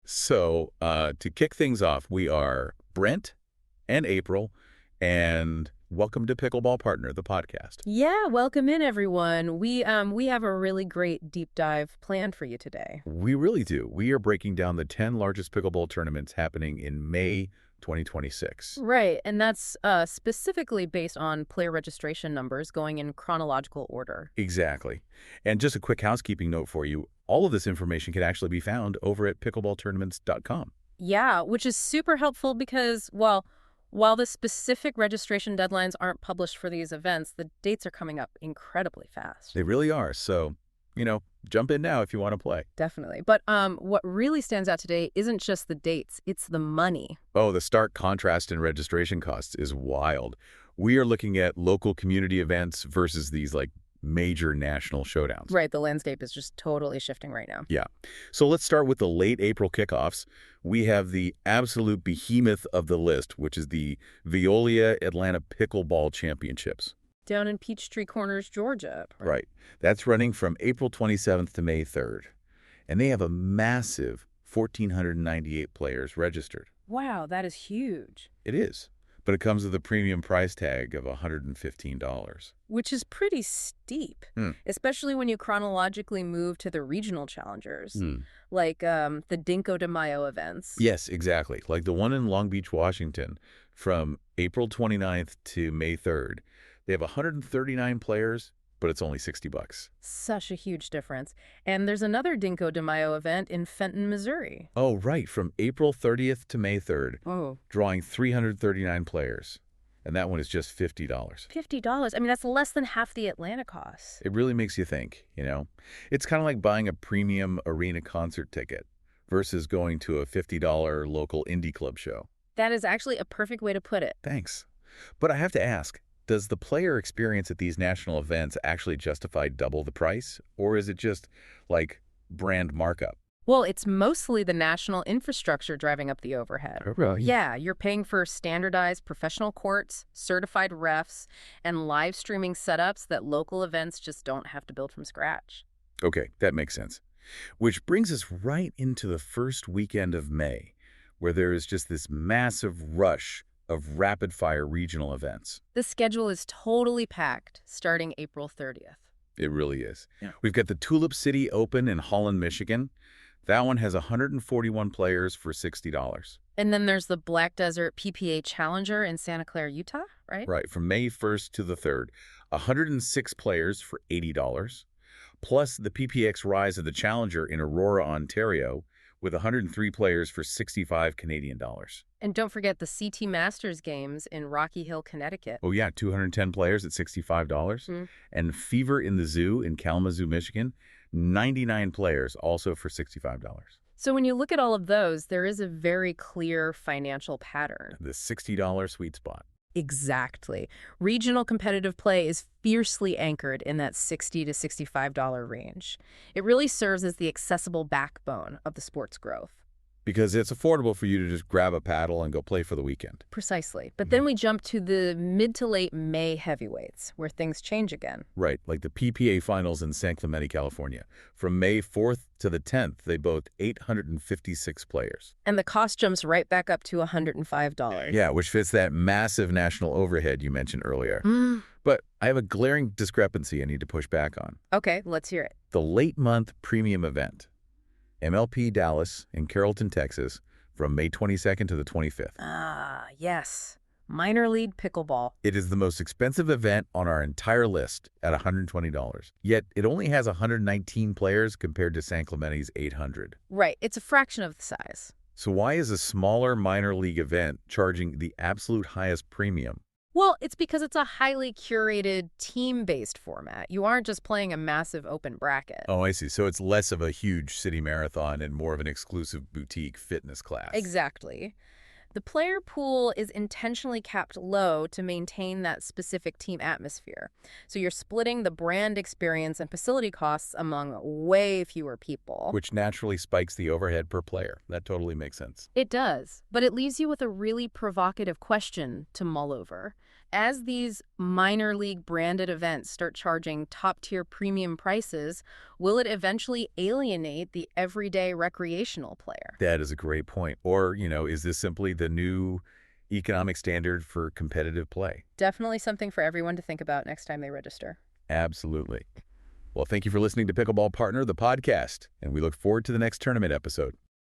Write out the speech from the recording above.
So, to kick things off, we are Brent and April, and welcome to Pickleball Partner, the podcast. Yeah, welcome in everyone. We have a really great deep dive planned for you today. We really do. We are breaking down the 10 largest pickleball tournaments happening in May 2026. Right, and that's specifically based on player registration numbers going in chronological order. Exactly. And just a quick housekeeping note for you, all of this information can actually be found over at pickleballtournaments.com. Yeah, which is super helpful because, well, while the specific registration deadlines aren't published for these events, the dates are coming up incredibly fast. They really are. So, jump in now if you want to play. Definitely. But what really stands out today isn't just the dates, it's the money. Oh, the stark contrast in registration costs is wild. We are looking at local community events versus these major national showdowns. Right, the landscape is just totally shifting right now. Yeah. So let's start with the late April kickoffs. We have the absolute behemoth of the list, which is the Veolia Atlanta Pickleball Championships. Down in Peachtree Corners, Georgia. Right. That's running from April 27th to May 3rd. And they have a massive 1,498 players registered. Wow, that is huge. It is. But it comes with a premium price tag of $115. Which is pretty steep, especially when you chronologically move to the regional challengers, like the Dinko de Mayo events. Yes, exactly. Like the one in Long Beach, Washington, from April 29th to May 3rd. They have 139 players, but it's only $60. Such a huge difference. And there's another Dinko de Mayo event in Fenton, Missouri. Oh, right, from April 30th to May 3rd, drawing 339 players. And that one is just $50. $50? I mean, that's less than half the Atlanta costs. It really makes you think, It's kind of like buying a premium arena concert ticket versus going to a $50 local indie club show. That is actually a perfect way to put it. Thanks. But I have to ask, does the player experience at these national events actually justify double the price? Or is it just like brand markup? Well, it's mostly the national infrastructure driving up the overhead. Oh, really? Yeah, you're paying for standardized professional courts, certified refs, and live streaming setups that local events just don't have to build from scratch. Okay, that makes sense. Which brings us right into the first weekend of May, where there is just this massive rush of rapid-fire regional events. The schedule is totally packed starting April 30th. It really is. Yeah. We've got the Tulip City Open in Holland, Michigan. That one has 141 players for $60. And then there's the Black Desert PPA Challenger in Santa Clara, Utah, right? Right, from May 1st to the 3rd. 106 players for $80. Plus the PPX Rise of the Challenger in Aurora, Ontario, with 103 players for $65 Canadian. And don't forget the CT Masters Games in Rocky Hill, Connecticut. Oh, yeah, 210 players at $65. And Fever in the Zoo in Kalamazoo, Michigan, 99 players, also for $65. So when you look at all of those, there is a very clear financial pattern. The $60 sweet spot. Exactly. Regional competitive play is fiercely anchored in that $60 to $65 range. It really serves as the accessible backbone of the sport's growth. Because it's affordable for you to just grab a paddle and go play for the weekend. Precisely. But then we jump to the mid to late May heavyweights, where things change again. Right, like the PPA Finals in San Clemente, California. From May 4th to the 10th, they boast 856 players. And the cost jumps right back up to $105. Yeah, which fits that massive national overhead you mentioned earlier. But I have a glaring discrepancy I need to push back on. Okay, let's hear it. The late month premium event. MLP Dallas in Carrollton, Texas, from May 22nd to the 25th. Ah, yes. Minor League Pickleball. It is the most expensive event on our entire list at $120. Yet it only has 119 players compared to San Clemente's 800. Right. It's a fraction of the size. So why is a smaller minor league event charging the absolute highest premium? Well, it's because it's a highly curated, team-based format. You aren't just playing a massive open bracket. Oh, I see. So it's less of a huge city marathon and more of an exclusive boutique fitness class. Exactly. The player pool is intentionally capped low to maintain that specific team atmosphere. So you're splitting the brand experience and facility costs among way fewer people. Which naturally spikes the overhead per player. That totally makes sense. It does, but it leaves you with a really provocative question to mull over. As these minor league branded events start charging top-tier premium prices, will it eventually alienate the everyday recreational player? That is a great point. Or, is this simply the new economic standard for competitive play? Definitely something for everyone to think about next time they register. Absolutely. Well, thank you for listening to Pickleball Partner, the podcast, and we look forward to the next tournament episode.